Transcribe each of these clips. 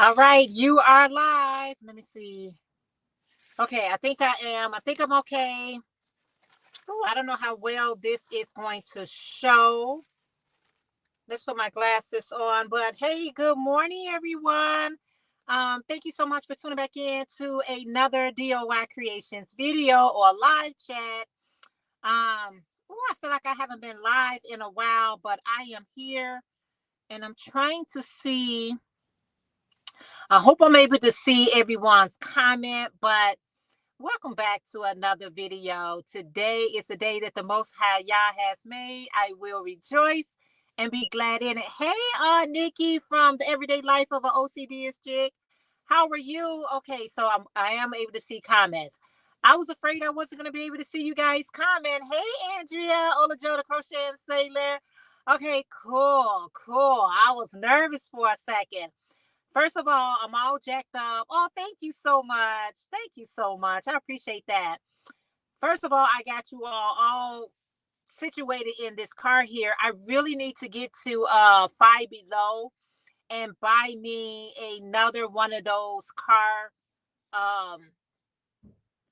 All right, you are live. Let me see. Okay, I think I am. I think I'm okay. Oh, I don't know how well this is going to show. Let's put my glasses on. But hey, good morning, everyone. Thank you so much for tuning back in to another DOY Creations video or live chat. I feel like I haven't been live in a while, but I am here and I'm trying to see. I hope I'm able to see everyone's comment, but welcome back to another video. Today is the day that the Most High Yah has made. I will rejoice and be glad in it. Hey, Nikki from the Everyday Life of an OCD How are you? Okay, so I am able to see comments. I was afraid I wasn't going to be able to see you guys comment. Hey, Andrea, Olajo, the Crochet and Sailor. Okay, cool. I was nervous for a second. First of all, I'm all jacked up. Oh, thank you so much. Thank you so much. I appreciate that. First of all, I got you all situated in this car here. I really need to get to Five Below and buy me another one of those car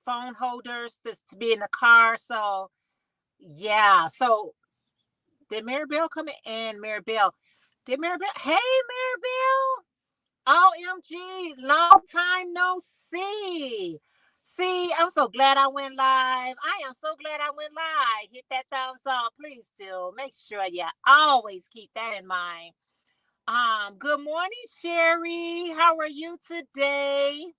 phone holders to be in the car. So yeah. So did Maribel come in? Maribel. Hey, Maribel. OMG, long time no see. See, I'm so glad I went live. I am so glad I went live. Hit that thumbs up, please do. Make sure you always keep that in mind. Good morning, Sherry. How are you today?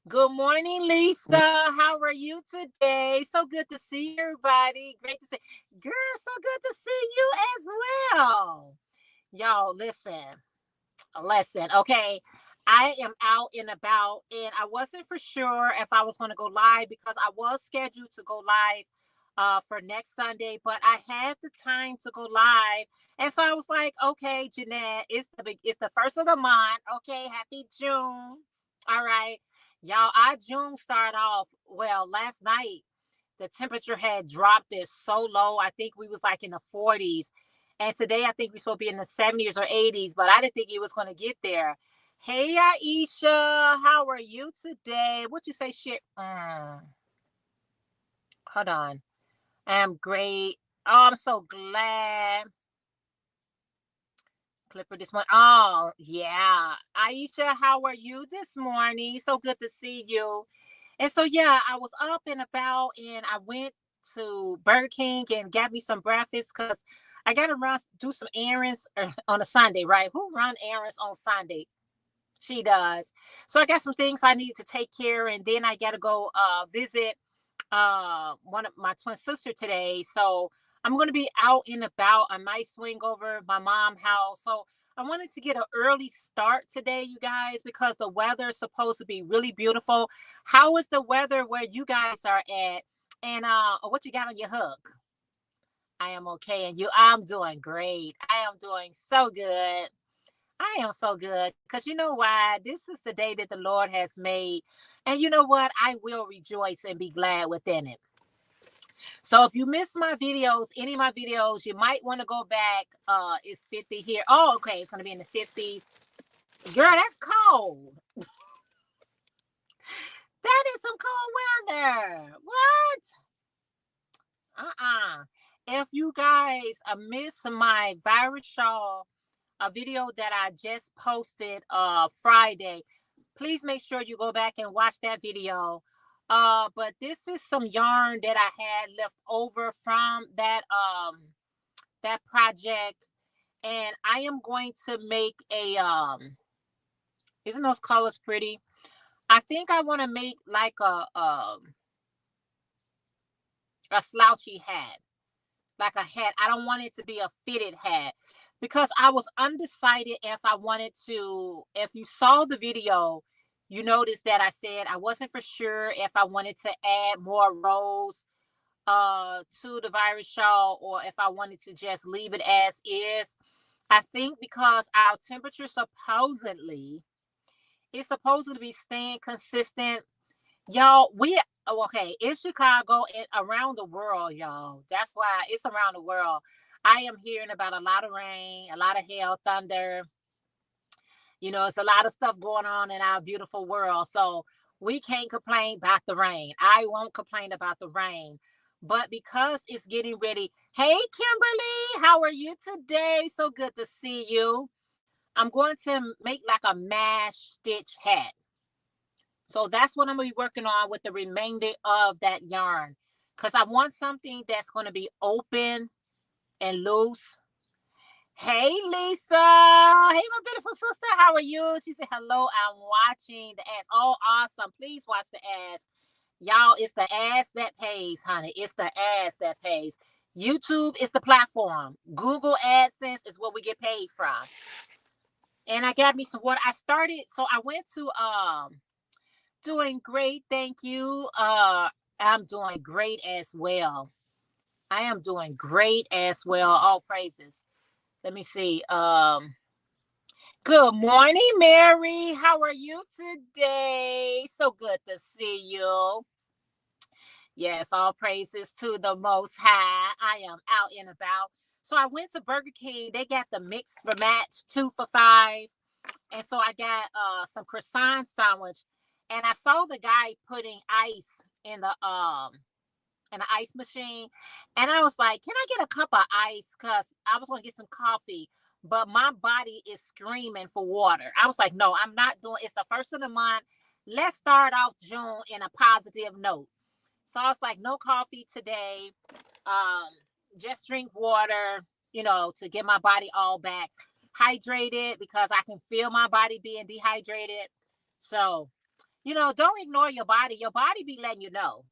Good morning, Lisa. How are you today? So good to see everybody. Great to see. Girl, so good to see you as well. Y'all, listen, okay. I am out and about, and I wasn't for sure if I was going to go live because I was scheduled to go live for next Sunday, but I had the time to go live, and so I was like, okay, Jeanette, it's the first of the month. Okay, happy June. All right, y'all. Our June started off well last night. The temperature had dropped it so low. I think we was like in the 40s. And today I think we're supposed to be in the 70s or 80s, but I didn't think it was going to get there. Hey, Aisha, how are you today? What you say, shit? Hold on. I'm great. Oh, I'm so glad. Clipper this morning. Oh, yeah. Aisha, how are you this morning? So good to see you. And so, yeah, I was up and about and I went to Burger King and got me some breakfast because I got to do some errands on a Sunday, right? Who run errands on Sunday? She does. So I got some things I need to take care of, and then I got to go visit one of my twin sister today. So I'm going to be out and about. I might swing over my mom's house. So I wanted to get an early start today, you guys, because the weather is supposed to be really beautiful. How is the weather where you guys are at? And what you got on your hook? I am okay. And you, I'm doing great. I am doing so good. I am so good because you know why? This is the day that the Lord has made. And you know what? I will rejoice and be glad within it. So if you miss my videos, any of my videos, you might want to go back. It's 50 here. Oh, okay. It's going to be in the 50s. Girl, that's cold. That is some cold weather. What? If you guys missed my virus shawl, a video that I just posted Friday, please make sure you go back and watch that video. But this is some yarn that I had left over from that project, and I am going to make a isn't those colors pretty? I think I want to make like a slouchy hat, like a hat. I don't want it to be a fitted hat because I was undecided if I wanted to. If you saw the video, you noticed that I said I wasn't for sure if I wanted to add more rows to the virus shawl or if I wanted to just leave it as is. I think because our temperature supposedly is supposed to be staying consistent. Y'all, okay, in Chicago and around the world, y'all. That's why it's around the world. I am hearing about a lot of rain, a lot of hail, thunder. You know, it's a lot of stuff going on in our beautiful world. So we can't complain about the rain. I won't complain about the rain. But because it's getting ready. Hey, Kimberly, how are you today? So good to see you. I'm going to make like a mash stitch hat. So that's what I'm going to be working on with the remainder of that yarn. Because I want something that's going to be open and loose. Hey, Lisa. Hey, my beautiful sister. How are you? She said, hello, I'm watching the ads. Oh, awesome. Please watch the ads. Y'all, it's the ads that pays, honey. It's the ads that pays. YouTube is the platform. Google AdSense is what we get paid from. And I got me some water. I went to doing great, thank you. I'm doing great as well. I am doing great as well. All praises. Let me see. Good morning, Mary. How are you today? So good to see you. Yes, all praises to the Most High. I am out and about. So I went to Burger King. They got the mix for match 2 for $5. And so I got some croissant sandwich. And I saw the guy putting ice in the ice machine. And I was like, can I get a cup of ice? Because I was going to get some coffee. But my body is screaming for water. I was like, no, I'm not doing. It's the first of the month. Let's start off June in a positive note. So I was like, no coffee today. Just drink water, to get my body all back hydrated, because I can feel my body being dehydrated. So, don't ignore your body. Your body be letting you know.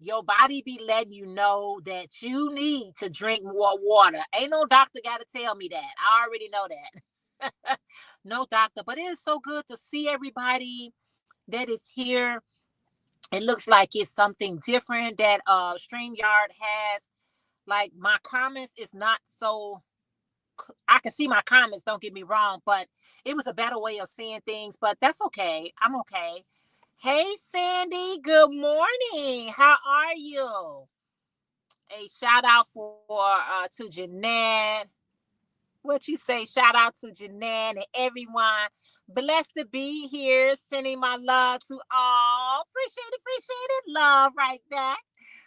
Your body be letting you know that you need to drink more water. Ain't no doctor got to tell me that. I already know that. No doctor, but it is so good to see everybody that is here. It looks like it's something different that StreamYard has. Like, my comments is not so, I can see my comments, don't get me wrong, but it was a better way of seeing things, but that's okay. I'm okay. Hey, Sandy, good morning. How are you? A shout out to Jeanette. What you say? Shout out to Jeanette and everyone. Blessed to be here. Sending my love to all. Appreciate it. Love right back.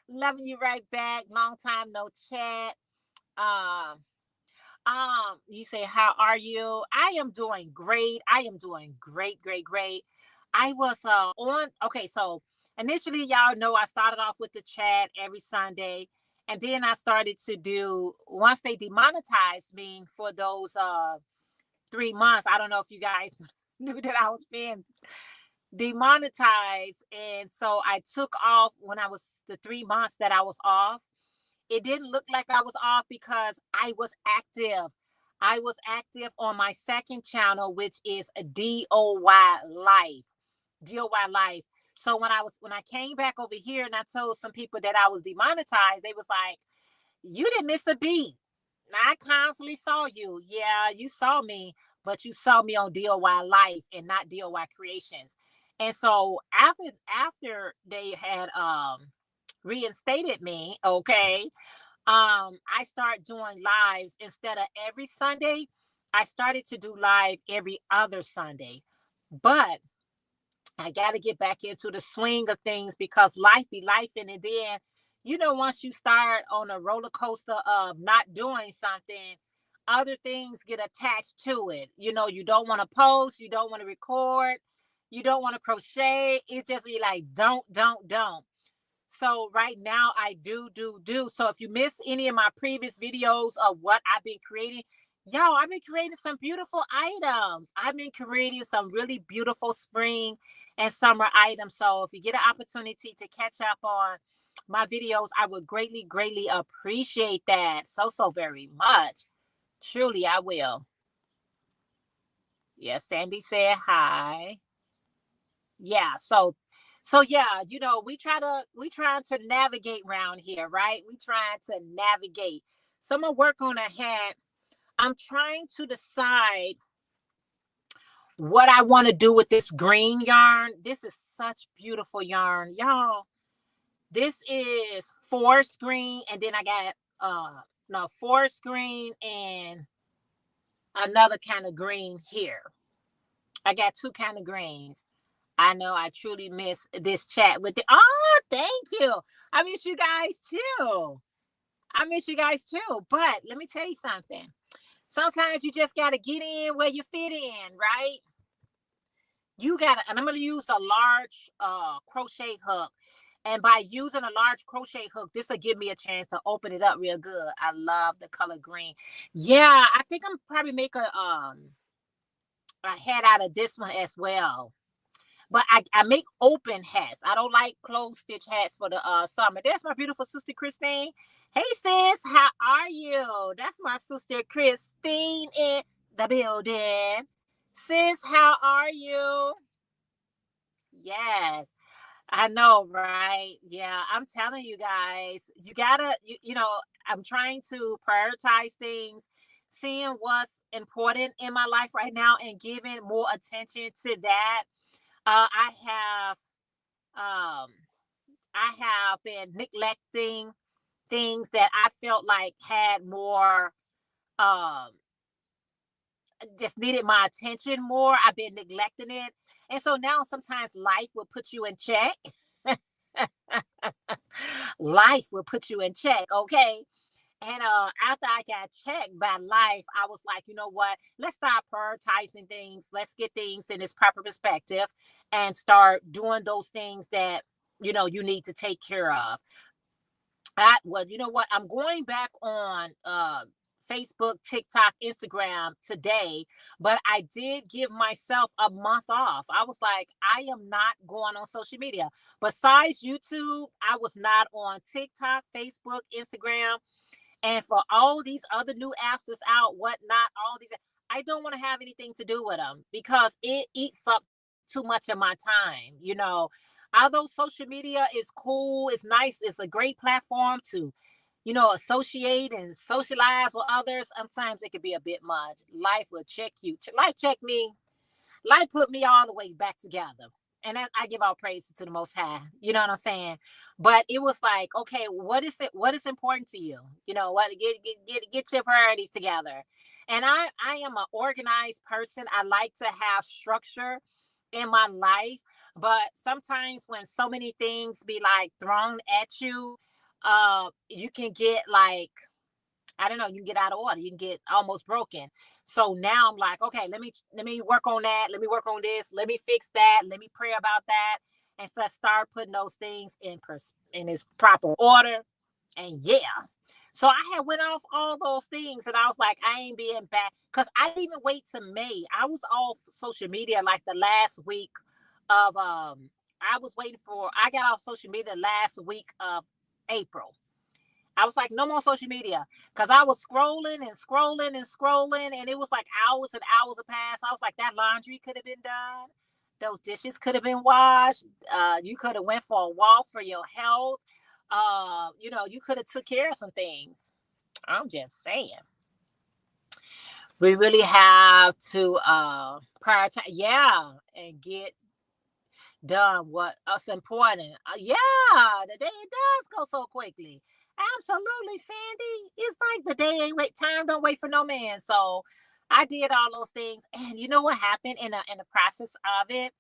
Loving you right back. Long time no chat. You say, how are you? I am doing great. I am doing great. I was okay, so initially, y'all know I started off with the chat every Sunday, and then I started to do, once they demonetized me for those 3 months. I don't know if you guys knew that I was being demonetized, and so I took off when I was the 3 months that I was off. It didn't look like I was off because I was active. I was active on my second channel, which is a DOY Life. DOY Life. So when I came back over here and I told some people that I was demonetized, they was like, you didn't miss a beat. I constantly saw you. Yeah, you saw me, but you saw me on DOY Life and not DOY Creations. And so after they had reinstated me, okay, I started doing lives instead of every Sunday. I started to do live every other Sunday. But I got to get back into the swing of things because life be life. And then, once you start on a roller coaster of not doing something, other things get attached to it. You don't want to post, you don't want to record, you don't want to crochet. It just be like, don't. So right now I do. So if you miss any of my previous videos of what I've been creating, y'all, I've been creating some beautiful items. I've been creating some really beautiful spring and summer items. So if you get an opportunity to catch up on my videos, I would greatly appreciate that. So very much. Truly, I will. Yes, Sandy said hi. Yeah, so yeah, we trying to navigate around here, right? We trying to navigate. So I'm gonna work on a hat. I'm trying to decide what I want to do with this green yarn. This is such beautiful yarn, y'all. This is forest green, and then I got forest green and another kind of green here. I got two kind of greens. I know I truly miss this chat with the. Oh, thank you. I miss you guys too. I miss you guys too. But let me tell you something. Sometimes you just got to get in where you fit in, right? You got to, and I'm going to use a large crochet hook. And by using a large crochet hook, this will give me a chance to open it up real good. I love the color green. Yeah, I think I'm probably make a hat out of this one as well. But I make open hats. I don't like closed stitch hats for the summer. There's my beautiful sister Christine. Hey sis, how are you? That's my sister Christine in the building. Sis, how are you? Yes, I know, right? Yeah, I'm telling you guys, you gotta, I'm trying to prioritize things, seeing what's important in my life right now and giving more attention to that. I have um I have been neglecting things that I felt like had more um just needed my attention more. I've been neglecting it. And so now sometimes life will put you in check. Life will put you in check, okay? And after I got checked by life, I was like, you know what? Let's start prioritizing things. Let's get things in its proper perspective and start doing those things that you need to take care of. Well, you know what? I'm going back on Facebook, TikTok, Instagram today, but I did give myself a month off. I was like, I am not going on social media. Besides YouTube, I was not on TikTok, Facebook, Instagram. And for all these other new apps that's out, whatnot, all these, I don't want to have anything to do with them because it eats up too much of my time. Although social media is cool, it's nice, it's a great platform to, associate and socialize with others. Sometimes it can be a bit much. Life will check you. Life check me. Life put me all the way back together. And I give all praise to the Most High. You know what I'm saying? But it was like, okay, what is it? What is important to you? What? Get your priorities together. And I am an organized person. I like to have structure in my life. But sometimes when so many things be like thrown at you, you can get like, I don't know, you can get out of order. You can get almost broken. So now I'm like, okay, let me work on that. Let me work on this. Let me fix that. Let me pray about that. And so I start putting those things in its proper order. And yeah. So I had went off all those things and I was like, I ain't being back. Because I didn't even wait to May. I was off social media like the last week of I got off social media last week of April. I was like, no more social media because I was scrolling and scrolling and scrolling, and it was like hours and hours of pass. I was like, that laundry could have been done. Those dishes could have been washed. You could have went for a walk for your health. You could have took care of some things. I'm just saying. We really have to prioritize, yeah, and get done what's important. Yeah, the day it does go so quickly. Absolutely, Sandy. It's like the day ain't wait. Time don't wait for no man. So I did all those things, and you know what happened in the process of it?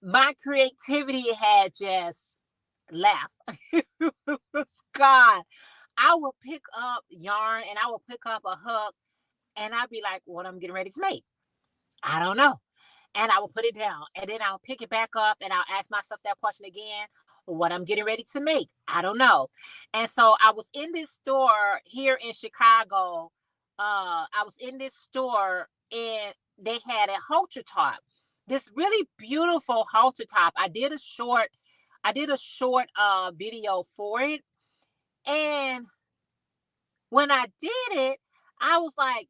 My creativity had just left. God, I will pick up yarn and I will pick up a hook, and I'd be like, "What I'm getting ready to make? I don't know." And I will put it down and then I'll pick it back up and I'll ask myself that question again. What I'm getting ready to make, I don't know. And so I was in this store here in Chicago. I was in this store and they had a halter top, this really beautiful halter top. I did a short video for it. And when I did it, I was like,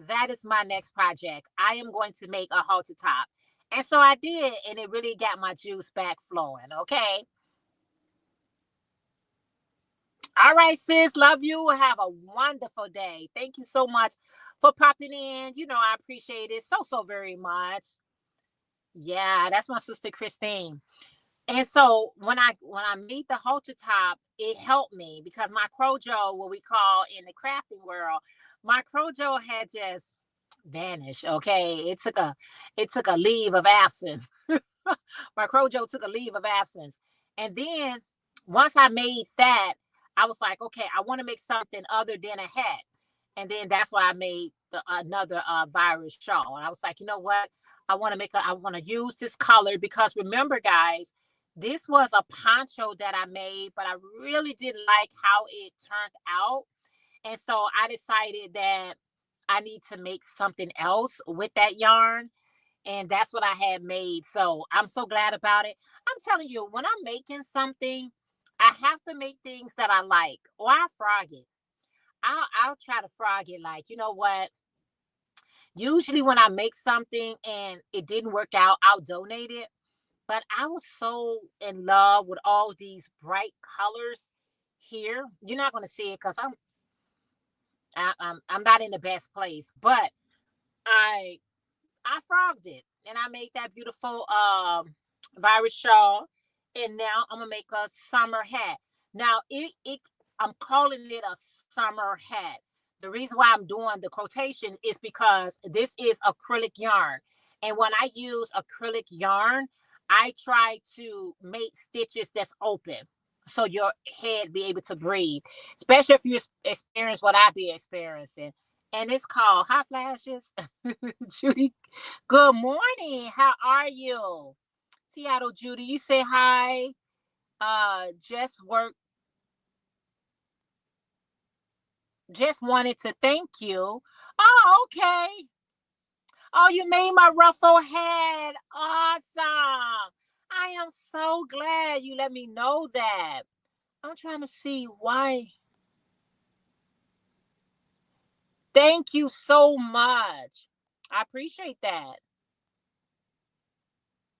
that is my next project. I am going to make a halter top. And so I did, and it really got my juice back flowing. Okay. All right, sis. Love you. Have a wonderful day. Thank you so much for popping in. I appreciate it so, so very much. Yeah, that's my sister Christine. And so when I made the halter top, it helped me because my crojo, what we call in the crafting world, my crojo had just vanish. Okay, it took a leave of absence. My Crojo took a leave of absence, and then once I made that, I was like, okay, I want to make something other than a hat, and then that's why I made another virus shawl. And I was like, you know what? I want to use this color because remember, guys, this was a poncho that I made, but I really didn't like how it turned out, and so I decided that I need to make something else with that yarn. And that's what I had made. So I'm so glad about it. I'm telling you, when I'm making something, I have to make things that I like, or I frog it. I'll try to frog it. Like, you know what? Usually when I make something and it didn't work out, I'll donate it. But I was so in love with all these bright colors here. You're not gonna see it because I'm not in the best place, but I I frogged it and I made that beautiful virus shawl. And now I'm gonna make a summer hat. Now it I'm calling it a summer hat. The reason why I'm doing the quotation is because this is acrylic yarn. And when I use acrylic yarn, I try to make stitches that's open so your head be able to breathe, especially if you experience what I be experiencing. And it's called hot flashes. Judy, good morning. How are you? Seattle Judy, you say hi. Just wanted to thank you. Oh, okay. Oh, you made my ruffle head. Awesome. I am so glad you let me know that. I'm trying to see why. Thank you so much. I appreciate that.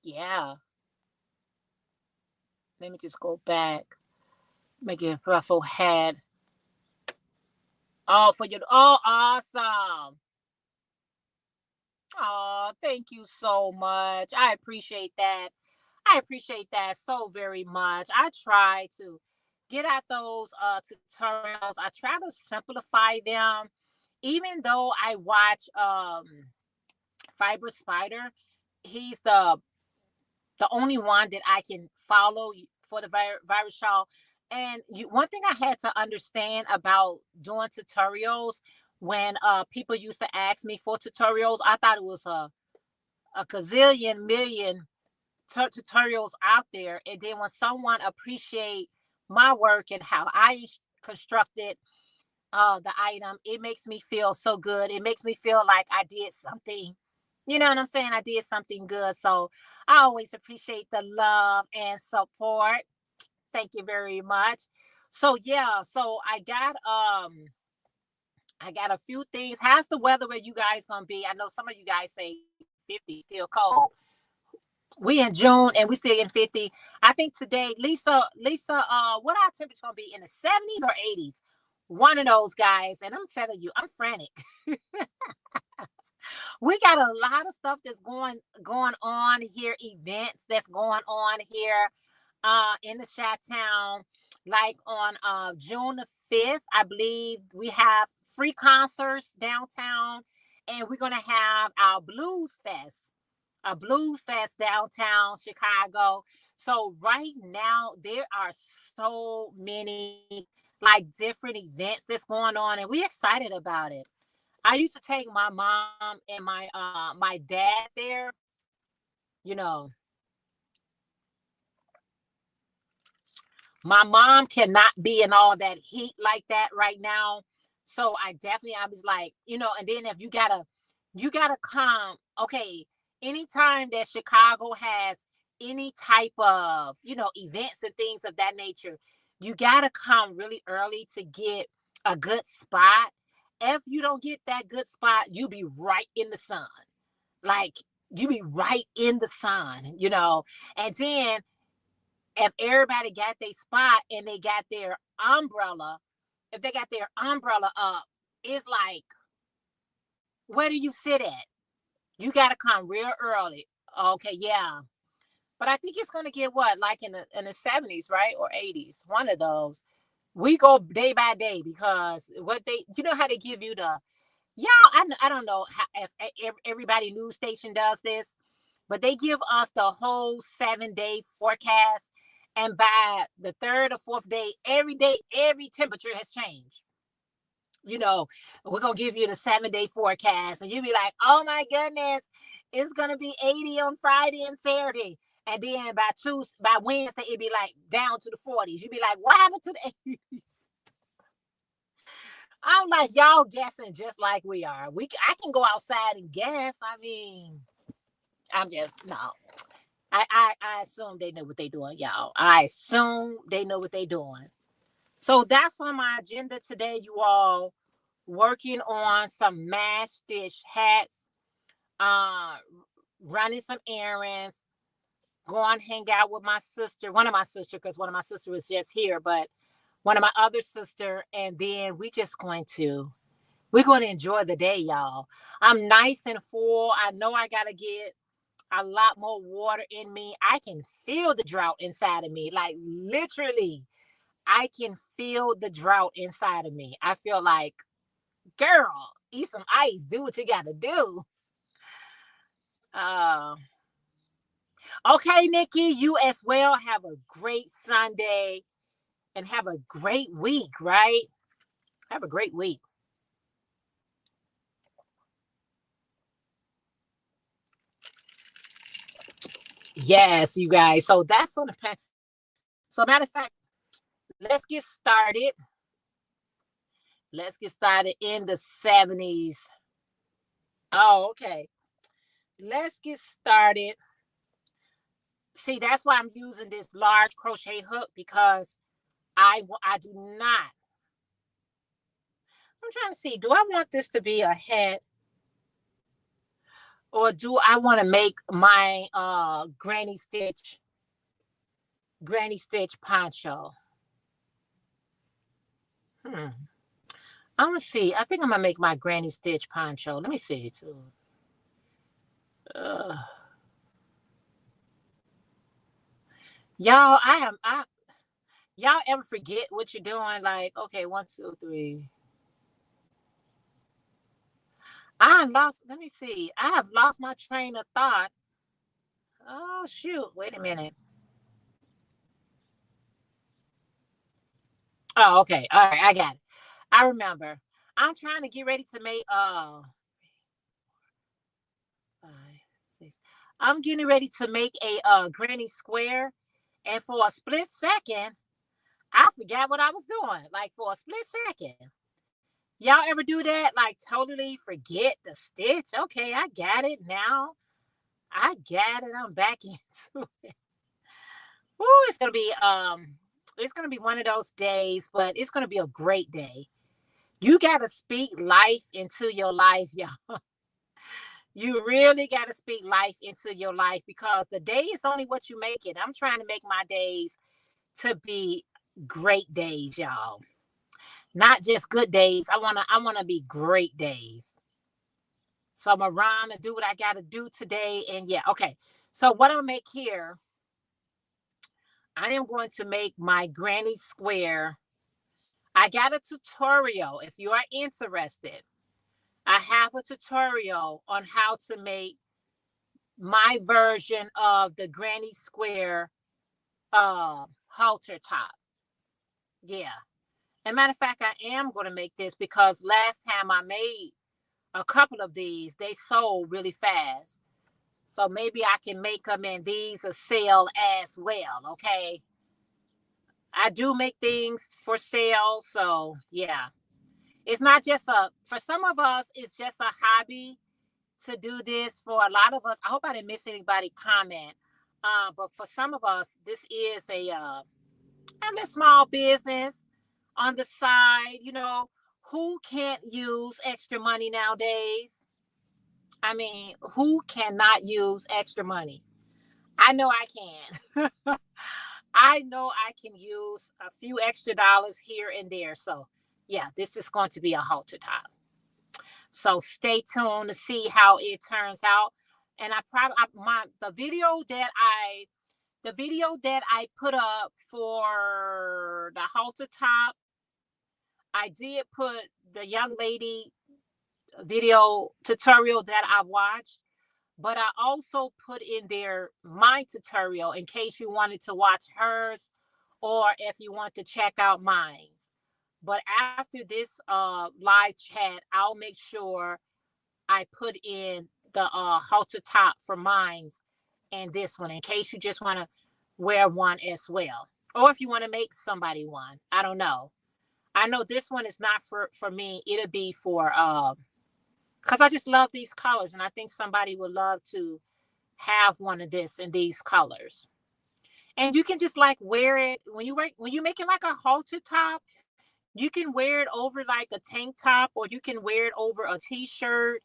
Yeah. Let me just go back. Make it ruffle head. Oh, for your oh, awesome. Oh, thank you so much. I appreciate that. I appreciate that so very much. I try to get at those tutorials. I try to simplify them. Even though I watch Fiber Spider, he's the only one that I can follow for the virus shawl. And one thing I had to understand about doing tutorials when people used to ask me for tutorials, I thought it was a gazillion million tutorials out there. And then when someone appreciate my work and how I constructed the item, it makes me feel so good. It makes me feel like I did something. You know what I'm saying? I did something good. So I always appreciate the love and support. Thank you very much. So yeah, so I got a few things. How's the weather where you guys gonna be? I know some of you guys say 50, still cold. We in June and we still in 50. I think today, Lisa, what our temperature gonna be in the 70s or 80s? One of those guys. And I'm telling you, I'm frantic. We got a lot of stuff that's going on here, events that's going on here in the Chi Town. Like on June the 5th, I believe we have free concerts downtown, and we're gonna have our blues fest, a blues fest downtown Chicago. So right now there are so many like different events that's going on, and we excited about it. I used to take my mom and my dad there. You know, my mom cannot be in all that heat like that right now. So I was like, and then if you gotta come, okay, anytime that Chicago has any type of, events and things of that nature, you gotta come really early to get a good spot. If you don't get that good spot, you be right in the sun. Like you be right in the sun. And then if everybody got their spot and they got their umbrella, if they got their umbrella up, it's like, where do you sit at? You got to come real early. Okay, yeah. But I think it's gonna get what, like in the 70s, right? Or 80s, one of those. We go day by day because what they, how they give you Y'all, I don't know how, if everybody news station does this, but they give us the whole 7-day forecast. And by the third or fourth day, every temperature has changed. You know, we're going to give you the 7-day forecast. And you'll be like, oh my goodness, it's going to be 80 on Friday and Saturday. And then by Wednesday, it'd be like down to the 40s. You'd be like, what happened to the 80s? I'm like, y'all guessing just like we are. I can go outside and guess. I mean, I'm just no. I assume they know what they're doing, y'all. I assume they know what they're doing. So that's on my agenda today, you all. Working on some mash stitch hats, running some errands, going hang out with my sister, one of my sisters, because one of my sisters was just here, but one of my other sister, and then we're going to enjoy the day, y'all. I'm nice and full. I know I got to get a lot more water in me. I can feel the drought inside of me. Like literally, I can feel the drought inside of me. I feel like, girl, eat some ice. Do what you got to do. Okay, Nikki, you as well. Have a great Sunday and have a great week, right? Have a great week. Yes, you guys. So that's on the pen. So matter of fact, let's get started. Let's get started in the 70s. Oh, okay. Let's get started. See, that's why I'm using this large crochet hook because I do not. I'm trying to see, do I want this to be a hat? Or do I want to make my granny stitch poncho? I'm gonna see. I think I'm gonna make my granny stitch poncho. Let me see too. Y'all, y'all ever forget what you're doing? Like, okay, 1, 2, 3. Let me see. I have lost my train of thought. Oh shoot, wait a minute. Oh, okay. All right, I got it. I remember. I'm trying to get ready to make 5, 6. I'm getting ready to make a granny square, and for a split second, I forgot what I was doing. Like for a split second. Y'all ever do that? Like totally forget the stitch? Okay, I got it now. I got it. I'm back into it. Ooh, it's gonna be one of those days, but it's gonna be a great day. You gotta speak life into your life, y'all. You really gotta speak life into your life because the day is only what you make it. I'm trying to make my days to be great days, y'all. Not just good days. I wanna be great days. So I'm around to do what I gotta do today. And yeah, okay. So what I'm gonna make here, I am going to make my granny square. I got a tutorial if you are interested. I have a tutorial on how to make my version of the granny square halter top. Yeah. And matter of fact, I am going to make this because last time I made a couple of these, they sold really fast. So maybe I can make them and these a sale as well. Okay. I do make things for sale. So yeah, it's not just for some of us, it's just a hobby to do this. For a lot of us, I hope I didn't miss anybody comment. But for some of us, this is a little small business on the side. You know, who can't use extra money nowadays? I mean, who cannot use extra money? I know I can. I know I can use a few extra dollars here and there. So, yeah, this is going to be a halter top. So stay tuned to see how it turns out. And the video that I put up for the halter top, I did put the young lady video tutorial that I watched, but I also put in there my tutorial in case you wanted to watch hers or if you want to check out mine. But after this live chat, I'll make sure I put in the halter top for mines and this one in case you just want to wear one as well. Or if you want to make somebody one. I don't know. I know this one is not for me. It'll be for because I just love these colors and I think somebody would love to have one of this in these colors. And you can just like wear it when you make it like a halter top. You can wear it over like a tank top or you can wear it over a t-shirt.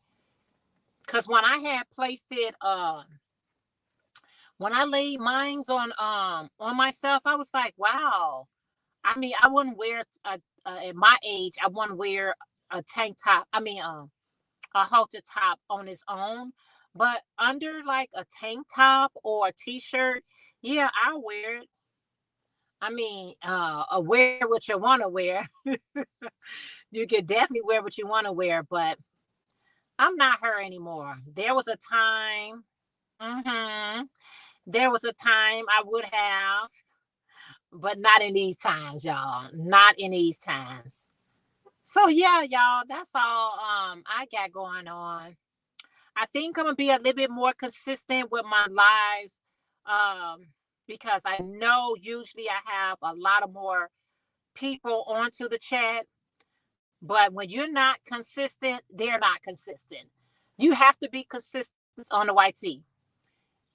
Because when I had placed it, when I laid mines on myself, I was like, wow. I mean, I wouldn't wear at my age, I wouldn't wear a tank top. I mean, a halter top on its own. But under like a tank top or a t-shirt, yeah, I'll wear it. I mean, wear what you want to wear. You can definitely wear what you want to wear, but I'm not her anymore. There was a time, mhm, there was a time I would have, but not in these times, y'all. Not in these times. So yeah, y'all, that's all I got going on. I think I'm gonna be a little bit more consistent with my lives. Um, because I know usually I have a lot of more people onto the chat. But when you're not consistent, they're not consistent. You have to be consistent on the YT.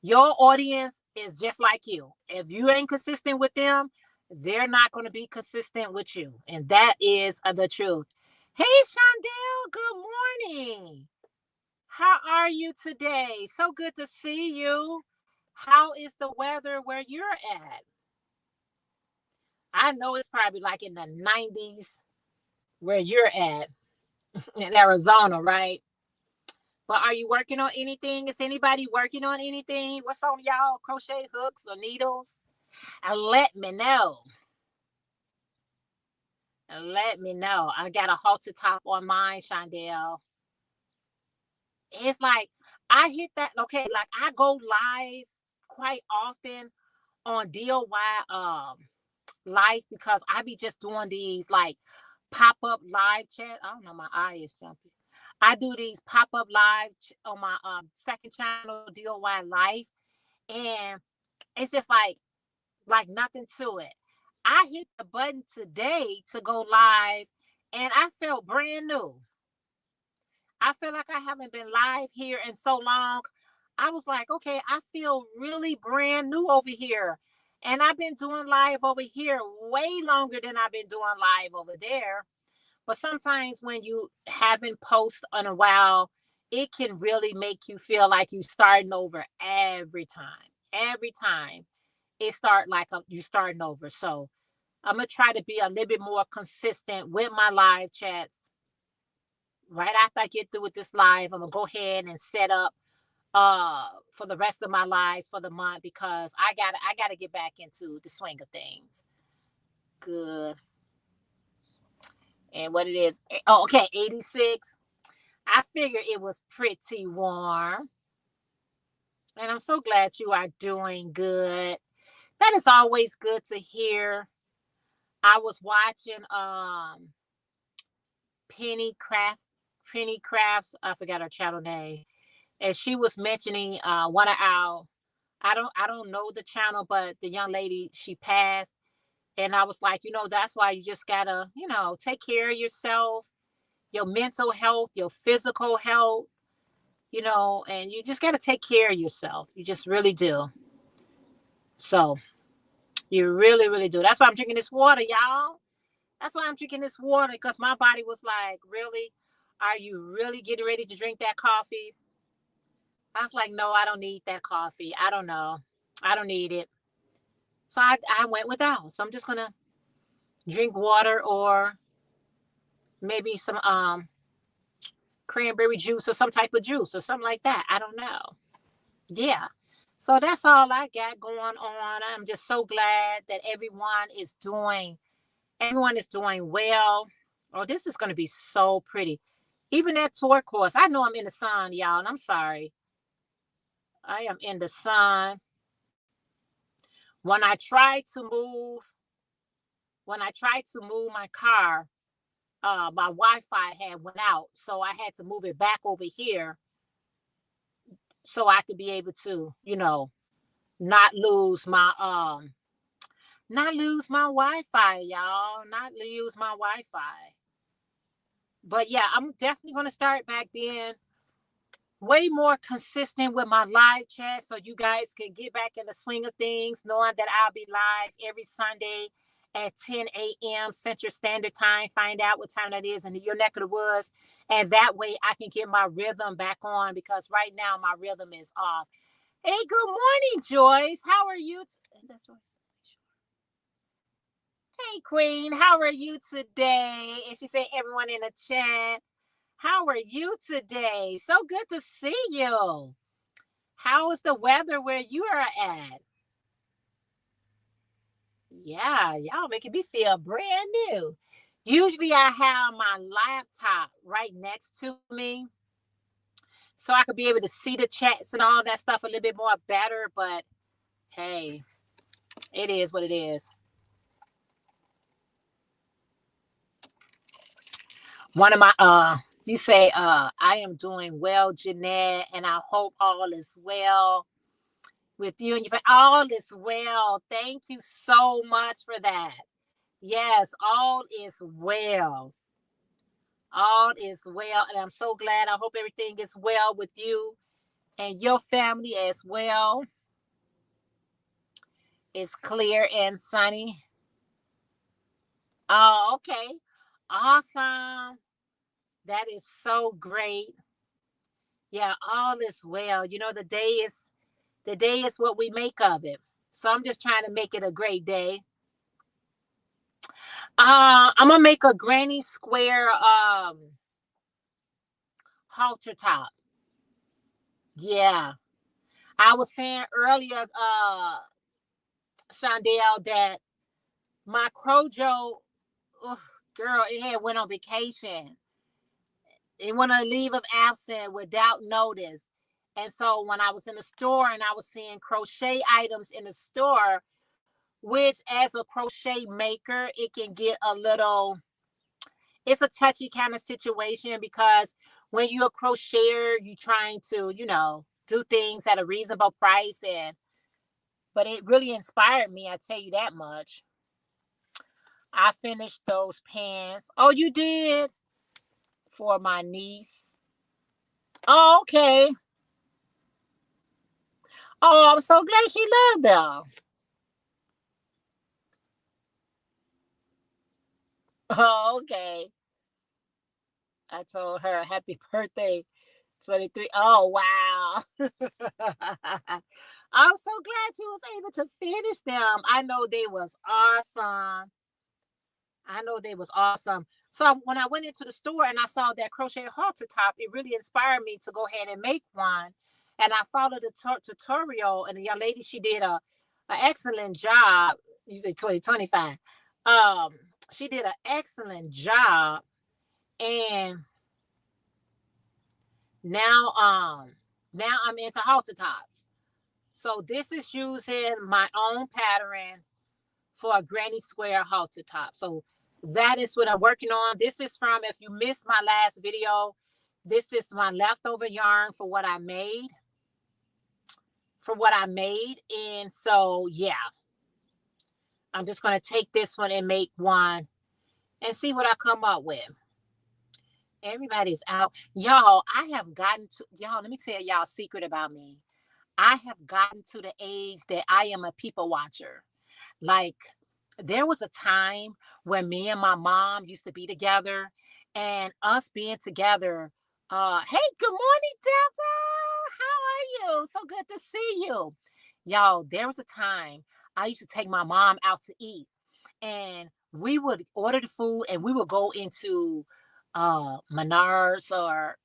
Your audience is just like you. If you ain't consistent with them, they're not going to be consistent with you. And that is the truth. Hey, Shondell, good morning. How are you today? So good to see you. How is the weather where you're at? I know it's probably like in the 90s where you're at in Arizona, right? But are you working on anything? Is anybody working on anything? What's on y'all? Crochet hooks or needles? And let me know. And let me know. I got a halter top on mine, Shondell. It's like I hit that. Okay, like I go live quite often on DOY live because I be just doing these like pop-up live chat. I don't know, my eye is jumping. I do these pop-up live on my second channel, DOY Life, and it's just like nothing to it. I hit the button today to go live, and I felt brand new. I feel like I haven't been live here in so long. I was like, okay, I feel really brand new over here. And I've been doing live over here way longer than I've been doing live over there. But sometimes when you haven't posted in a while, it can really make you feel like you're starting over every time. Every time it start like you starting over. So I'm gonna try to be a little bit more consistent with my live chats. Right after I get through with this live, I'm gonna go ahead and set up for the rest of my lives for the month because I gotta get back into the swing of things. Good. And what it is, oh, okay, 86. I figured it was pretty warm. And I'm so glad you are doing good. That is always good to hear. I was watching Penny Craft Penny Crafts, I forgot her channel name. And she was mentioning one of our I don't know the channel, but the young lady, she passed. And I was like, that's why you just gotta, take care of yourself, your mental health, your physical health, and you just gotta take care of yourself. You just really do. So you really, really do. That's why I'm drinking this water, y'all. That's why I'm drinking this water, because my body was like, really? Are you really getting ready to drink that coffee? I was like, no, I don't need that coffee. I don't know. I don't need it. So I went without. So I'm just gonna drink water or maybe some cranberry juice or some type of juice or something like that. I don't know. Yeah. So that's all I got going on. I'm just so glad that everyone is doing well. Oh, this is going to be so pretty. Even that turquoise. I know I'm in the sun, y'all, and I'm sorry. I am in the sun. When I tried to move, my car, my Wi-Fi had went out, so I had to move it back over here so I could be able to, not lose my Wi-Fi, y'all. Not lose my Wi-Fi. But yeah, I'm definitely gonna start back being way more consistent with my live chat so you guys can get back in the swing of things, knowing that I'll be live every Sunday at 10 a.m. Central Standard Time. Find out what time that is in your neck of the woods. And that way I can get my rhythm back on, because right now my rhythm is off. Hey, good morning, Joyce. How are you? That's Joyce. Hey, Queen. How are you today? And she said, everyone in the chat, how are you today? So good to see you. How is the weather where you are at? Yeah, y'all making me feel brand new. Usually I have my laptop right next to me so I could be able to see the chats and all that stuff a little bit more better. But hey, it is what it is. One of my you say I am doing well, Jeanette, and I hope all is well with you and your family. All is well. Thank you so much for that. Yes, all is well. All is well. And I'm so glad. I hope everything is well with you and your family as well. It's clear and sunny. Oh, okay. Awesome. That is so great. Yeah, all is well. The day is what we make of it. So I'm just trying to make it a great day. I'm gonna make a granny square halter top. Yeah. I was saying earlier, Shondell, that my Crojo, girl, it had went on vacation. It went on a leave of absence without notice. And so when I was in the store and I was seeing crochet items in the store, which as a crochet maker, it can get it's a touchy kind of situation, because when you're a crocheter, you're trying to, do things at a reasonable price. But it really inspired me, I tell you that much. I finished those pants. Oh, you did? For my niece. Oh, okay. Oh, I'm so glad she loved them. Oh, okay. I told her happy birthday, 23. Oh, wow. I'm so glad you was able to finish them. I know they was awesome. So when I went into the store and I saw that crochet halter top, it really inspired me to go ahead and make one. And I followed the tutorial, and the young lady, she did an excellent job. You say 2025. She did an excellent job, and now now I'm into halter tops. So this is using my own pattern for a granny square halter top. So that is what I'm working on. This is from, if you missed my last video, this is my leftover yarn for what I made. And so, yeah, I'm just going to take this one and make one and see what I come up with. Everybody's out. Y'all, let me tell y'all a secret about me. I have gotten to the age that I am a people watcher. Like, there was a time when me and my mom used to be together, and us being together. Hey, good morning, Deborah. How are you? So good to see you. Y'all, there was a time I used to take my mom out to eat, and we would order the food and we would go into Menards or,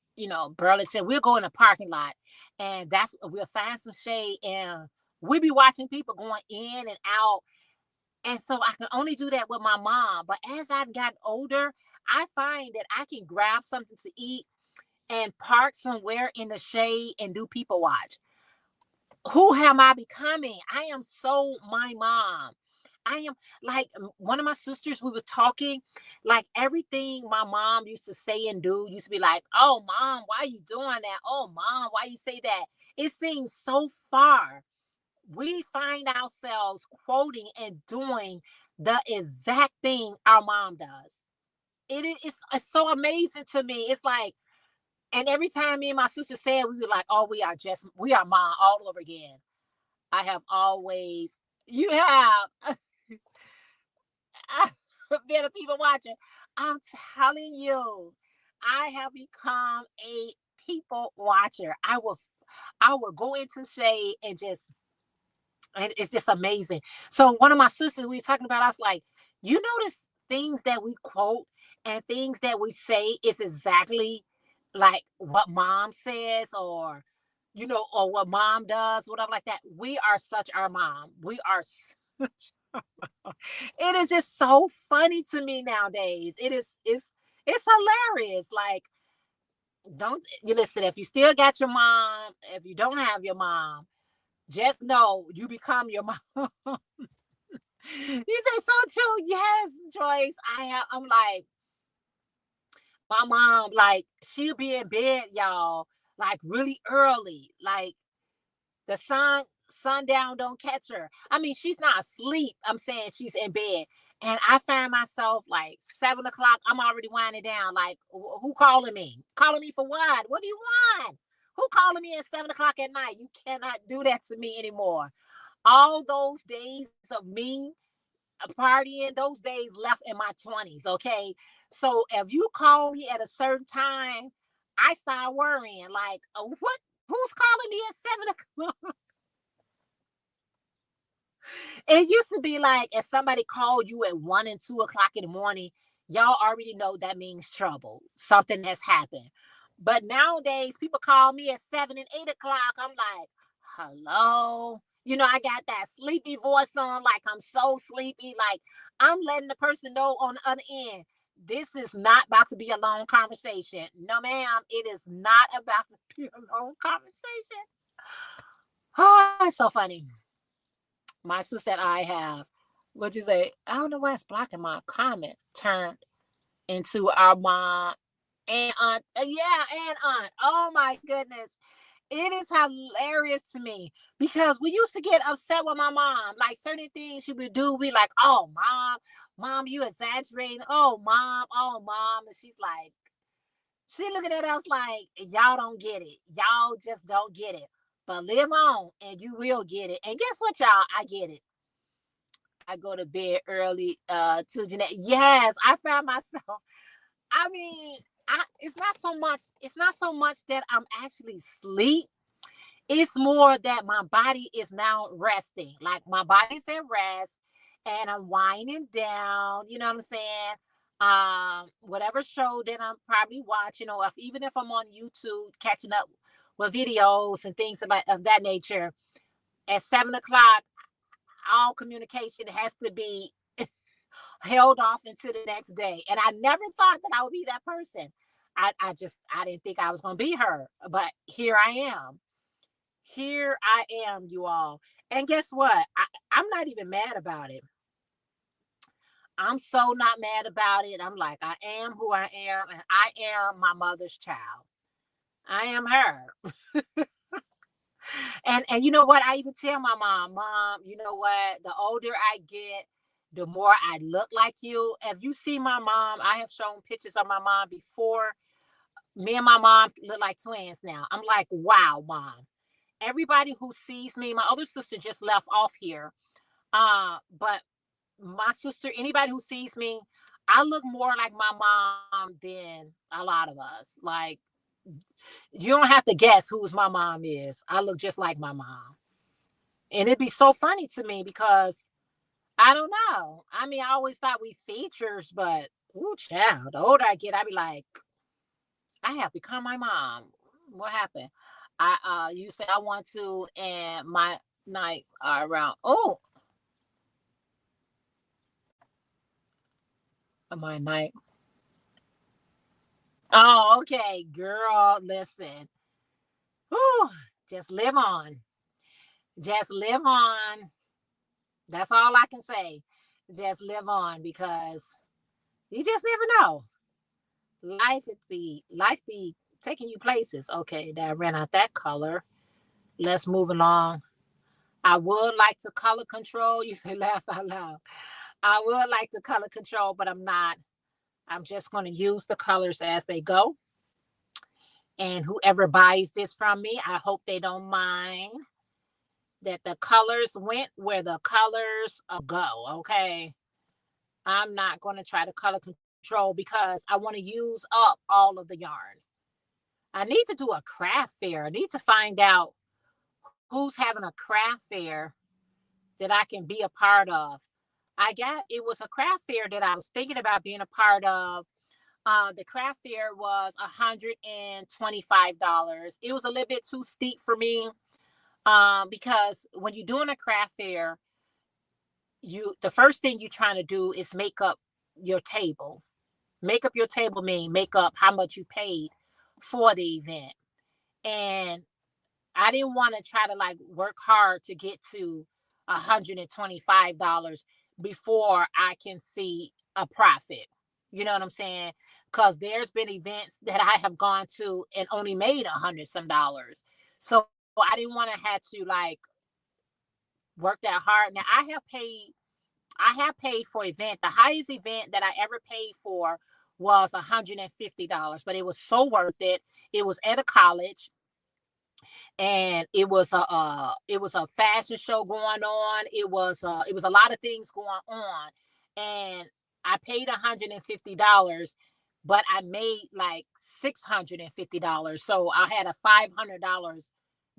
Burlington. We'll go in the parking lot, and we'll find some shade, and we'll be watching people going in and out. And so I can only do that with my mom. But as I've gotten older, I find that I can grab something to eat and park somewhere in the shade and do people watch. Who am I becoming? I am so my mom. I am like one of my sisters, we were talking, like everything my mom used to say and do used to be like, oh, mom, why are you doing that? Oh, mom, why you say that? It seems so far. We find ourselves quoting and doing the exact thing our mom does. It's so amazing to me. It's like, and every time me and my sister said, we were like, oh, we are mom all over again. I have always, you have been a people watcher. I'm telling you, I have become a people watcher. I will go into shade and it's just amazing. So one of my sisters, we were talking about, I was like, you notice things that we quote and things that we say is exactly like what mom says, or or what mom does, whatever like that. We are such our mom. We are such it is just so funny to me nowadays. It's hilarious. Like, don't you listen, if you still got your mom, if you don't have your mom, just know you become your mom. You say so true. Yes, Joyce. I'm like, my mom, like, she'll be in bed, y'all, like really early. Like the sundown don't catch her. I mean, she's not asleep. I'm saying she's in bed. And I find myself like 7 o'clock, I'm already winding down. Like, who calling me? Calling me for what? What do you want? Who calling me at 7 o'clock at night? You cannot do that to me anymore. All those days of me partying, those days left in my 20s. Okay. So if you call me at a certain time, I start worrying, like, what? Who's calling me at 7 o'clock? It used to be like if somebody called you at 1 and 2 o'clock in the morning, y'all already know that means trouble. Something has happened. But nowadays, people call me at 7 and 8 o'clock. I'm like, hello. I got that sleepy voice on, like I'm so sleepy. Like I'm letting the person know on the other end, this is not about to be a long conversation. No, ma'am, it is not about to be a long conversation. Oh, it's so funny. My sister and I have, what you say? I don't know why it's blocking my comment. Turned into our mom and aunt. Yeah, and aunt. Oh my goodness. It is hilarious to me because we used to get upset with my mom. Like certain things she would do, we like, oh, mom, you exaggerating. Oh, mom. And she's like, she looking at us like, y'all don't get it. Y'all just don't get it. But live on and you will get it. And guess what, y'all? I get it. I go to bed early to Jeanette. Yes, I found myself. I mean, it's not so much that I'm actually asleep. It's more that my body is now resting. Like my body's at rest and I'm winding down, you know what I'm saying? Whatever show that I'm probably watching, or even if I'm on YouTube catching up with videos and things of that nature, at 7 o'clock, all communication has to be held off into the next day. And I never thought that I would be that person. I didn't think I was gonna be her, but here I am. Here I am, you all. And guess what? I'm not even mad about it. I'm so not mad about it. I'm like, I am who I am, and I am my mother's child. I am her. And you know what? I even tell my mom, you know what? The older I get, the more I look like you. If you see my mom, I have shown pictures of my mom before. Me and my mom look like twins now. I'm like, wow, mom. Everybody who sees me, my other sister just left off here. But my sister, anybody who sees me, I look more like my mom than a lot of us. Like, you don't have to guess whose my mom is. I look just like my mom. And it'd be so funny to me because I don't know. I mean, I always thought we features, but ooh, child, the older I get, I be like, I have become my mom. What happened? You say I want to, and my nights are around. Oh, my night. Oh, okay, girl. Listen. Whew, just live on. Just live on. That's all I can say. Just live on because you just never know. Life be taking you places. Okay, that ran out that color. Let's move along. I would like to color control. You say laugh out loud. I would like to color control, but I'm not. I'm just going to use the colors as they go. And whoever buys this from me, I hope they don't mind that the colors went where the colors go. Okay. I'm not going to try to color control because I want to use up all of the yarn. I need to do a craft fair. I need to find out who's having a craft fair that I can be a part of. I got it was a craft fair that I was thinking about being a part of. The craft fair was $125. It was a little bit too steep for me because when you're doing a craft fair, the first thing you're trying to do is make up your table. Make up your table mean make up how much you paid for the event. And I didn't want to try to like work hard to get to $125 before I can see a profit. You know what I'm saying? Because there's been events that I have gone to and only made $100 some. So I didn't want to have to like work that hard. Now I have paid for event. The highest event that I ever paid for was $150, but it was so worth it. It was at a college, and it was a fashion show going on. It was a lot of things going on, and I paid $150, but I made like $650. So I had a $500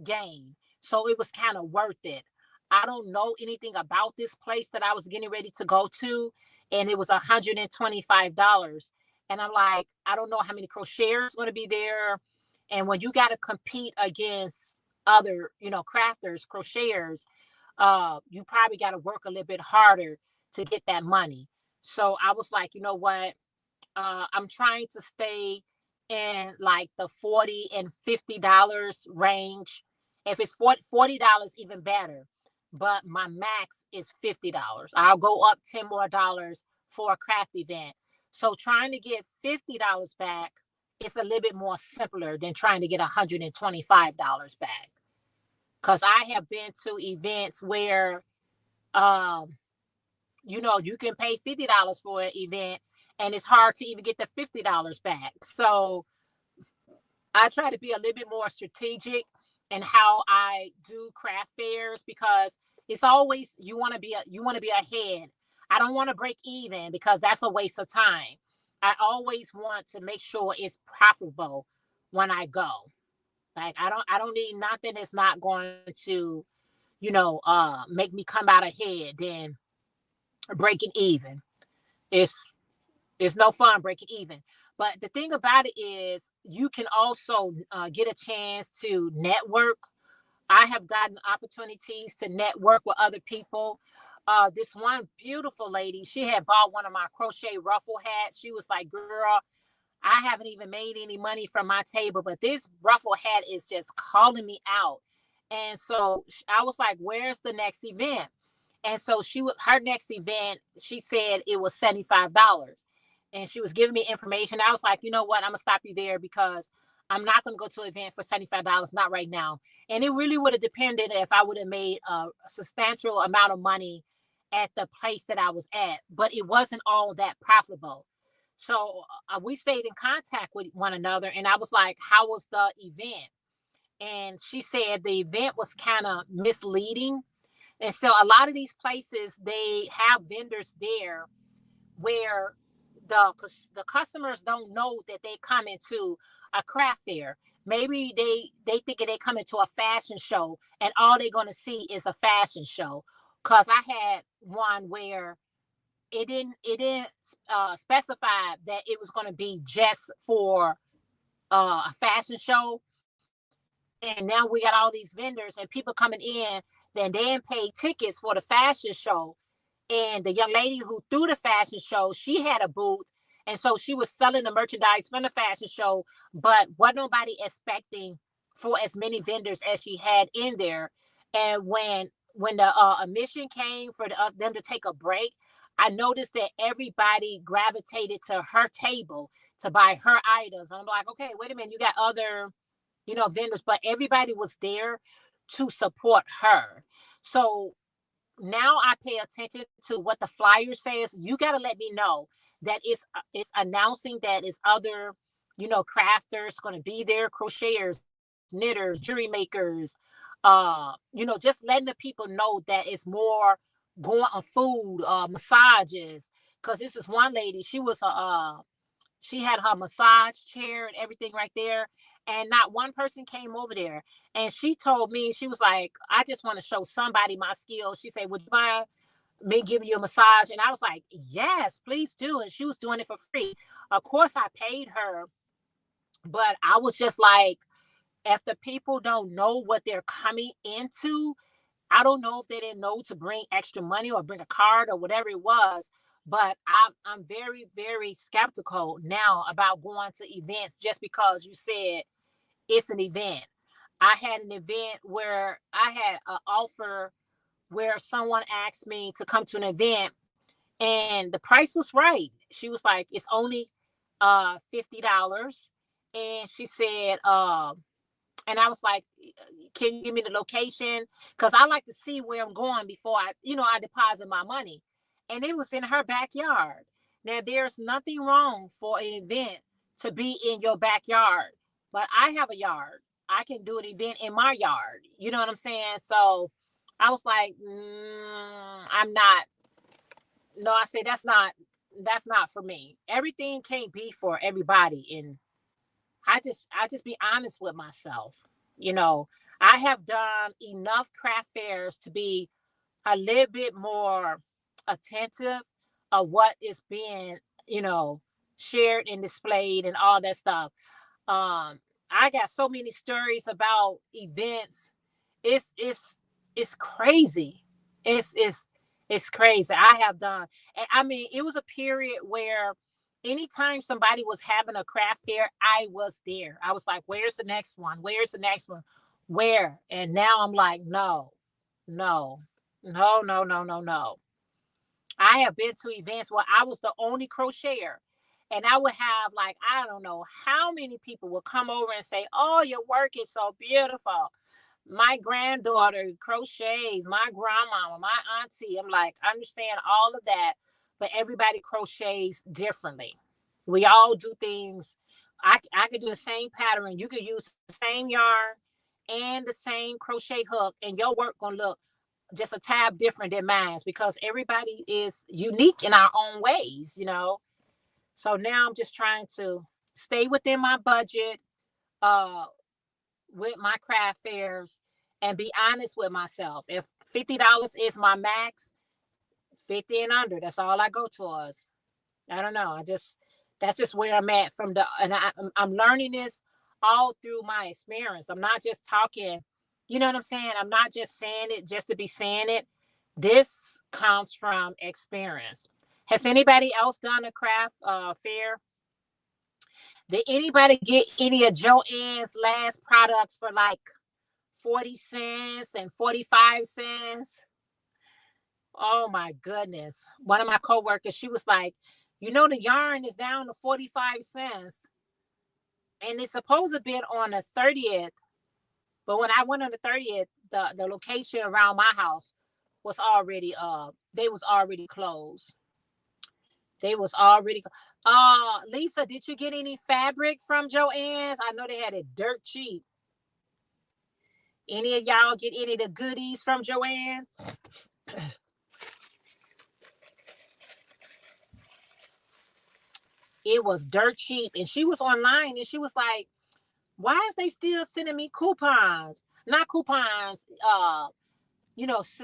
gain. So it was kind of worth it. I don't know anything about this place that I was getting ready to go to, and it was $125. And I'm like, I don't know how many crocheters going to be there. And when you got to compete against other, crafters, crocheters, you probably got to work a little bit harder to get that money. So I was like, you know what? I'm trying to stay in like the $40 and $50 range. If it's $40, even better. But my max is $50. I'll go up 10 more dollars for a craft event. So trying to get $50 back is a little bit more simpler than trying to get $125 back. Because I have been to events where um, you can pay $50 for an event and it's hard to even get the $50 back. So I try to be a little bit more strategic in how I do craft fairs because it's always you want to be ahead. I don't want to break even because that's a waste of time. I always want to make sure it's profitable when I go. Like I don't need nothing that's not going to, make me come out ahead than breaking even. It's it's no fun breaking even. But the thing about it is, you can also get a chance to network. I have gotten opportunities to network with other people. This one beautiful lady, she had bought one of my crochet ruffle hats. She was like, "Girl, I haven't even made any money from my table, but this ruffle hat is just calling me out." And so I was like, "Where's the next event?" And so her next event, she said it was $75. And she was giving me information. I was like, you know what? I'm gonna stop you there because I'm not gonna go to an event for $75, not right now. And it really would have depended if I would have made a substantial amount of money at the place that I was at, but it wasn't all that profitable. So we stayed in contact with one another, and I was like, "How was the event?" And she said the event was kind of misleading. And so a lot of these places, they have vendors there where the customers don't know that they come into a craft fair. Maybe they think they come into a fashion show and all they're going to see is a fashion show. Cause I had one where it didn't specify that it was going to be just for a fashion show. And now we got all these vendors and people coming in, then they didn't pay tickets for the fashion show. And the young lady who threw the fashion show, she had a booth, And so she was selling the merchandise from the fashion show, but what nobody expecting for as many vendors as she had in there. And when the admission came for them to take a break, I noticed that everybody gravitated to her table to buy her items. And I'm like, okay, wait a minute, you got other, vendors, but everybody was there to support her. So now I pay attention to what the flyer says. You got to let me know that it's announcing that it's other, crafters going to be there, crocheters, knitters, jewelry makers, just letting the people know that it's more going on food, massages. Because this is one lady, she had her massage chair and everything right there. And not one person came over there. And she told me, she was like, I just want to show somebody my skills. She said, would you mind me giving you a massage? And I was like, yes, please do. And she was doing it for free. Of course, I paid her. But I was just like, if the people don't know what they're coming into, I don't know if they didn't know to bring extra money or bring a card or whatever it was. But I'm very, very skeptical now about going to events just because you said it's an event. I had an event where I had an offer where someone asked me to come to an event and the price was right. She was like, it's only $50. And she said, and I was like, can you give me the location? Because I like to see where I'm going before I deposit my money. And it was in her backyard. Now, there's nothing wrong for an event to be in your backyard, but I have a yard. I can do an event in my yard. You know what I'm saying? So I was like, I'm not. No, I said, that's not for me. Everything can't be for everybody. And I just be honest with myself. You know, I have done enough craft fairs to be a little bit more attentive of what is being, shared and displayed and all that stuff. I got so many stories about events. It's crazy. It's crazy. I have done, and I mean, it was a period where anytime somebody was having a craft fair, I was there. I was like, where's the next one? Where's the next one? Where? And now I'm like, no, no, no, no, no, no, no. I have been to events where I was the only crocheter. And I would have, like, I don't know how many people would come over and say, oh, your work is so beautiful. My granddaughter crochets, my grandmama, my auntie. I'm like, I understand all of that, but everybody crochets differently. We all do things. I could do the same pattern. You could use the same yarn and the same crochet hook, and your work gonna look just a tad different than mine because everybody is unique in our own ways. So now I'm just trying to stay within my budget uh with my craft fairs and be honest with myself. If $50 is my max, 50 and under, that's all I go towards. I don't know. That's just where I'm at and I'm learning this all through my experience. I'm not just talking, you know what I'm saying? I'm not just saying it just to be saying it. This comes from experience. Has anybody else done a craft fair? Did anybody get any of Joann's last products for like 40 cents and 45 cents? Oh my goodness. One of my coworkers, she was like, the yarn is down to 45 cents. And it's supposed to be on the 30th. But when I went on the 30th, the location around my house was already they was already closed. They was already Lisa, did you get any fabric from Joann's? I know they had it dirt cheap. Any of y'all get any of the goodies from Joanne? It was dirt cheap. And she was online and she was like, why is they still sending me coupons? Not coupons,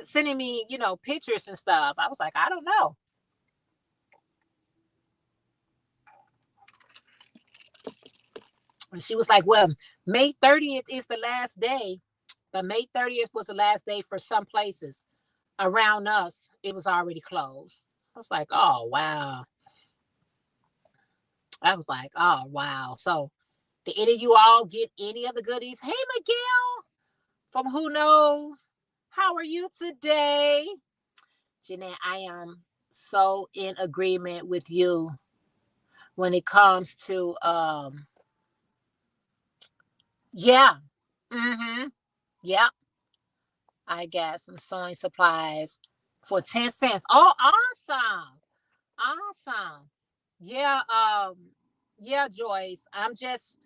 sending me, pictures and stuff. I was like, I don't know. And she was like, well, May 30th is the last day. But May 30th was the last day for some places. Around us, it was already closed. I was like, oh, wow. I was like, oh, wow. So did any of you all get any of the goodies? Hey, Miguel from Who Knows. How are you today? Jeanette, I am so in agreement with you when it comes to, yeah. Mm-hmm. Yep. I got some sewing supplies for 10 cents. Oh, awesome. Awesome. Yeah, yeah, Joyce. I'm just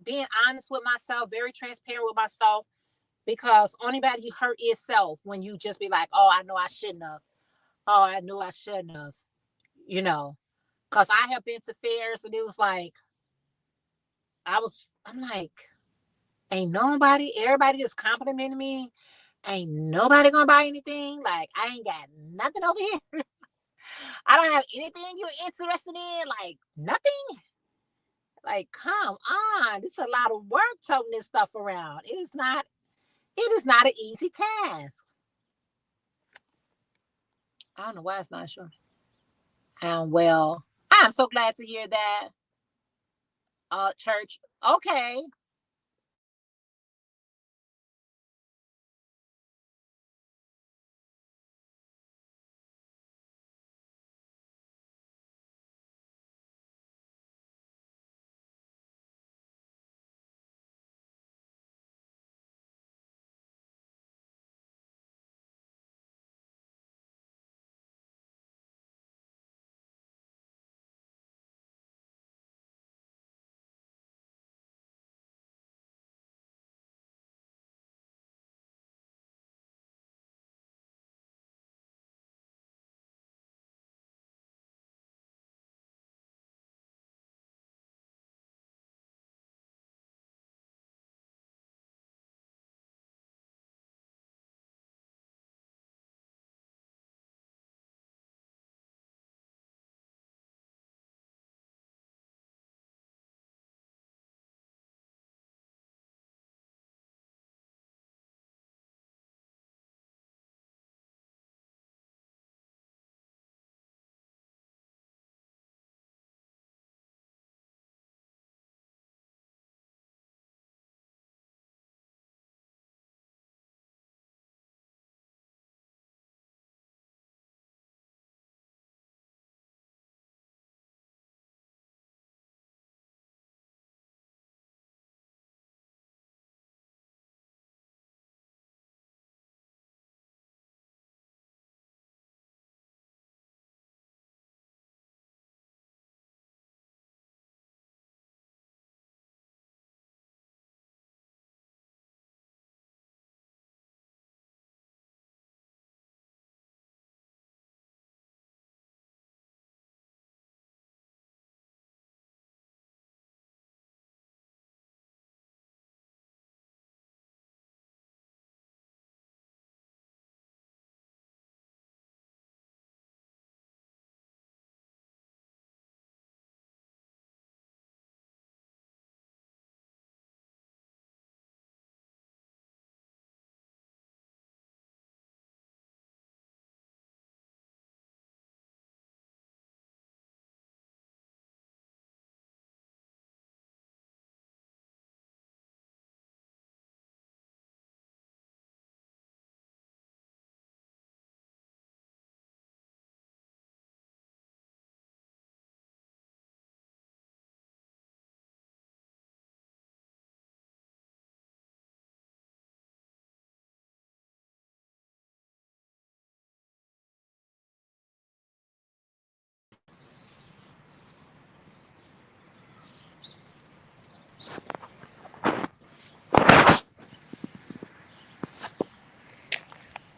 being honest with myself, very transparent with myself, because anybody hurt itself when you just be like, oh, I know I shouldn't have. Oh, I knew I shouldn't have, you know. Cause I have been to fairs and it was like I'm like, ain't nobody, everybody just complimenting me. Ain't nobody gonna buy anything. Like I ain't got nothing over here. I don't have anything you're interested in. Like nothing. Like, come on. This is a lot of work toting this stuff around. It is not an easy task. I don't know why it's not sure. Well, I'm so glad to hear that. Church. Okay.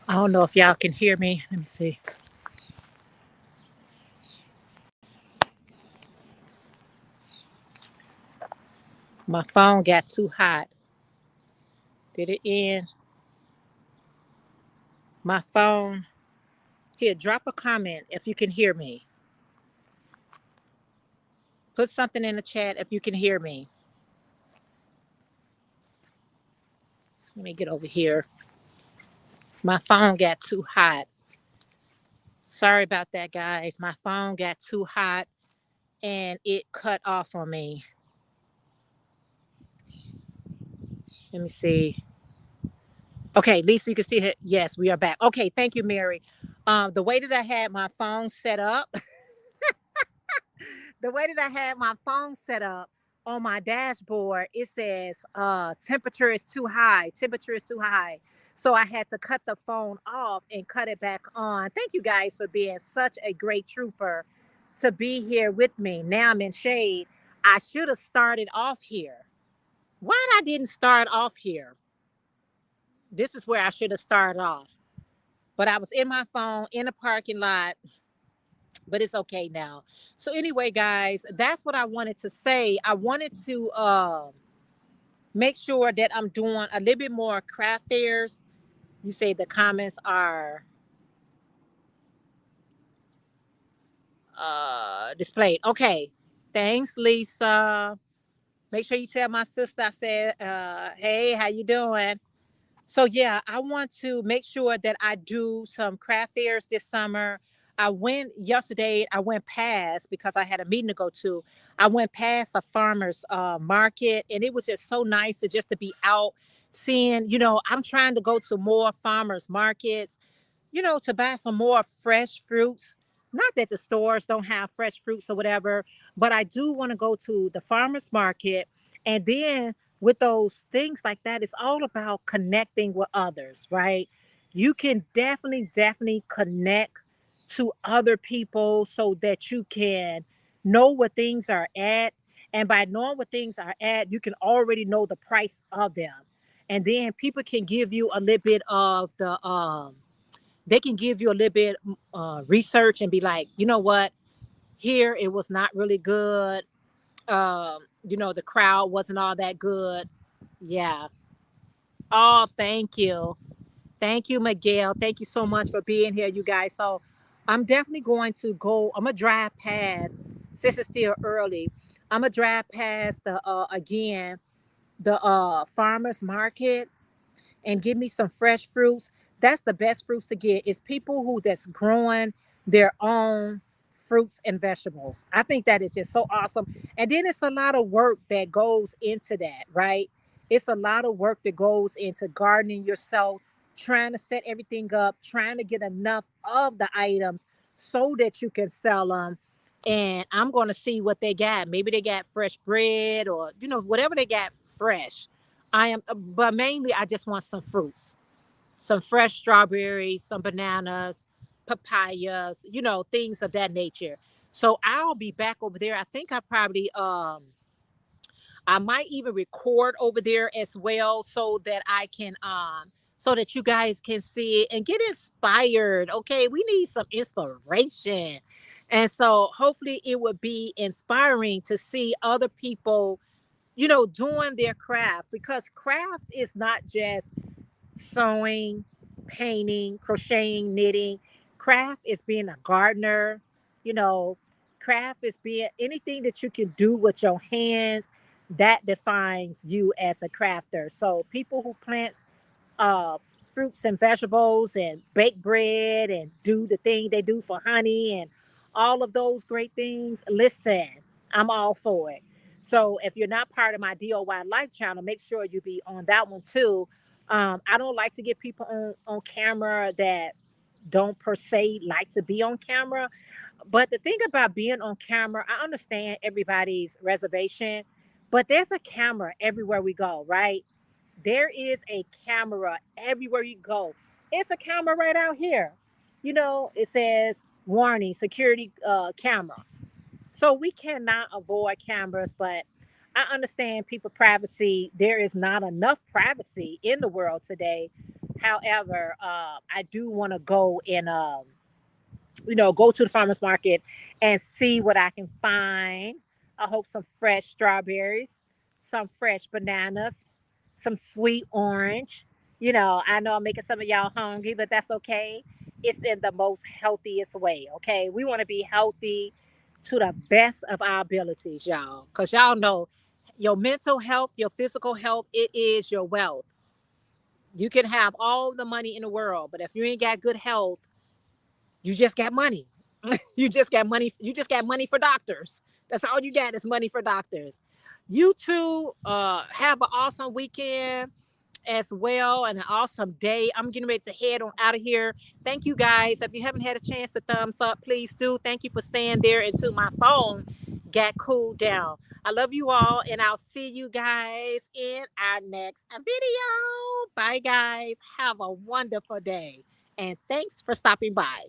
I don't know if y'all can hear me. Let me see. My phone got too hot. Did it end? My phone. Here, drop a comment if you can hear me. Put something in the chat if you can hear me. Let me get over here. My phone got too hot. Sorry about that, guys. My phone got too hot and it cut off on me. Let me see. Okay, Lisa, you can see it. Yes, we are back. Okay, thank you, Mary. The way that I had my phone set up, the way that I had my phone set up on my dashboard, it says temperature is too high. Temperature is too high. So I had to cut the phone off and cut it back on. Thank you guys for being such a great trooper to be here with me. Now I'm in shade. I should have started off here. Why I didn't start off here? This is where I should have started off. But I was in my phone in a parking lot, but it's okay now. So anyway, guys, that's what I wanted to say. I wanted to make sure that I'm doing a little bit more craft fairs. You say the comments are displayed. Okay. Thanks, Lisa. Make sure you tell my sister I said, hey, how you doing? So yeah, I want to make sure that I do some craft fairs this summer. I went yesterday, I went past because I had a meeting to go to. I went past a farmer's market, and it was just so nice to just to be out seeing, I'm trying to go to more farmers markets, to buy some more fresh fruits. Not that the stores don't have fresh fruits or whatever, but I do want to go to the farmers market. And then with those things like that, it's all about connecting with others, right? You can definitely connect to other people so that you can know what things are at. And by knowing what things are at, you can already know the price of them. And then people can give you a little bit of they can give you a little bit research and be like, you know what, here it was not really good. The crowd wasn't all that good. Yeah. Oh, thank you, Miguel. Thank you so much for being here, you guys. So I'm definitely going to go. I'm gonna drive past, since it's still early. I'm gonna drive past the farmers market and give me some fresh fruits. That's the best fruits to get, is people who that's growing their own fruits and vegetables. I think that is just so awesome. And then it's a lot of work that goes into that, right? It's a lot of work that goes into gardening yourself, trying to set everything up, trying to get enough of the items so that you can sell them. And I'm going to see what they got. Maybe they got fresh bread, or whatever they got fresh. But mainly I just want some fruits, some fresh strawberries, some bananas, papayas, things of that nature. So I'll be back over there. I think I might even record over there as well, so that I can so that you guys can see it and get inspired. Okay, we need some inspiration. And so hopefully it would be inspiring to see other people, doing their craft, because craft is not just sewing, painting, crocheting, knitting. Craft is being a gardener, you know, craft is being anything that you can do with your hands that defines you as a crafter. So people who plant fruits and vegetables and bake bread and do the thing they do for honey and all of those great things. Listen, I'm all for it. So if you're not part of my DOY Life channel, make sure you be on that one too. I don't like to get people on camera that don't per se like to be on camera. But the thing about being on camera, I understand everybody's reservation, but there's a camera everywhere we go, right? There is a camera everywhere you go. It's a camera right out here. It says warning, security camera. So we cannot avoid cameras, but I understand people privacy. There is not enough privacy in the world today. However, I do want to go and go to the farmers market and see what I can find. I hope some fresh strawberries, some fresh bananas, some sweet orange. I know I'm making some of y'all hungry, but that's okay. It's in the most healthiest way. Okay. We want to be healthy to the best of our abilities, y'all. Because y'all know your mental health, your physical health, it is your wealth. You can have all the money in the world, but if you ain't got good health, you just got money. You just got money. You just got money for doctors. That's all you got is money for doctors. You two have an awesome weekend as well and an awesome day. I'm getting ready to head on out of here. Thank you guys. If you haven't had a chance to thumbs up, please do. Thank you for staying there until my phone got cooled down. I love you all, and I'll see you guys in our next video. Bye, guys. Have a wonderful day, and thanks for stopping by.